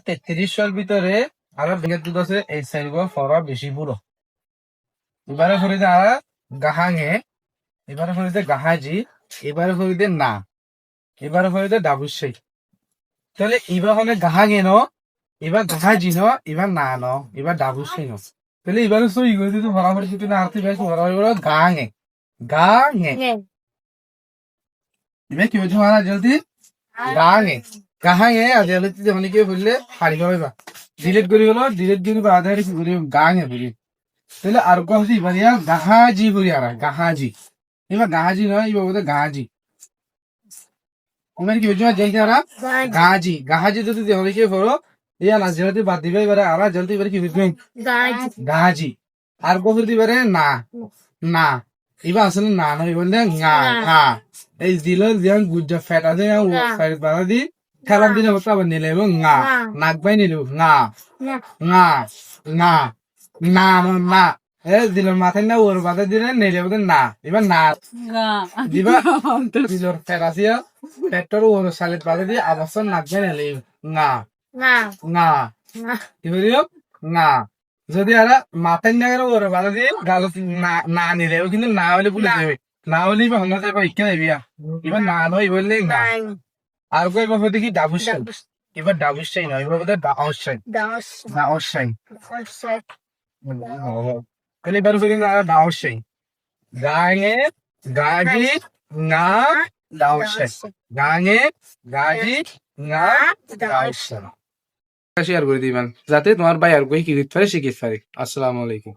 33 ভিতরে আরো বেগের দুধ আছে এই সাইড ফরা বেশি বুড়ো এবারে ফরিদে আর গাহাঙে এবারে ফরিদে গাহাজি এবারে ফরিদে না এবারে ফরিদে ডাবুসাই তাহলে এবার হলে গাহাঙে ন এবার গাহাজি ন এবার না ন এবার ডাবুসাই ন তাহলে এবারে সই করে দিতে বরাবর যদি না আরতি বেশ বরাবর গাহাঙে গাহাঙে এবার কি বলছো মারা জলদি গাহাঙে গাহাঙে আর জলদি যখন কি বললে হারি পাবে বা ডিলিট করি হলো ডিলিট করি বা আধারে কি করি গাহাঙে বলি তাহলে আর কথা এবার গাহাজি করি আর গাহাজি এবার গাহাজি নয় এবার বলতে গাহাজি আমার কি বলছো যারা গাহাজি গাহাজি যদি দেহলে কি করো ইয়া না জলদি বাদ দিবে এবারে আর জলদি এবারে কি বুঝবেন গাহাজি আর কত দিবারে না না এবার আসলে না নয় বললে ngা ngা এই দিল যেমন গুজ্জা ফ্যাট আছে ফ্যাট বাড়া দি খেলাম দিনে হতো আবার নিলে এবং ngা নাক বাই নিল ngা ngা ngা না না এ দিল মাথায় না ওর বাদে দিলে নিলে বলতে না এবার না দিবা দিলর ফ্যাট আছে ফ্যাটর ওর সালেট বাদে দিয়ে আবার নাক বাই নিলে ngা ngা এবার ngা যদি আর মাথায় না গেলে ওর বাধা দিয়ে গাল না নিলে কিন্তু না হলে বলে দেবে না হলেই বা হন্যা যাবে ইচ্ছা দেবে এবার না নয় বললে না আর এবার দেখি ডাবুসাই এবার ডাবুসাই নয় এবার বোধহয় ডাউসাই ডাউসাই তাহলে এবার বলি না ডাউসাই গাঙে গাজি না ডাউসাই গাঙে গাজি না ডাউসাই শেয়ার করে দিবেন যাতে তোমার ভাই আর কই কি করতে পারে শিখিতে পারে। আসসালামু আলাইকুম।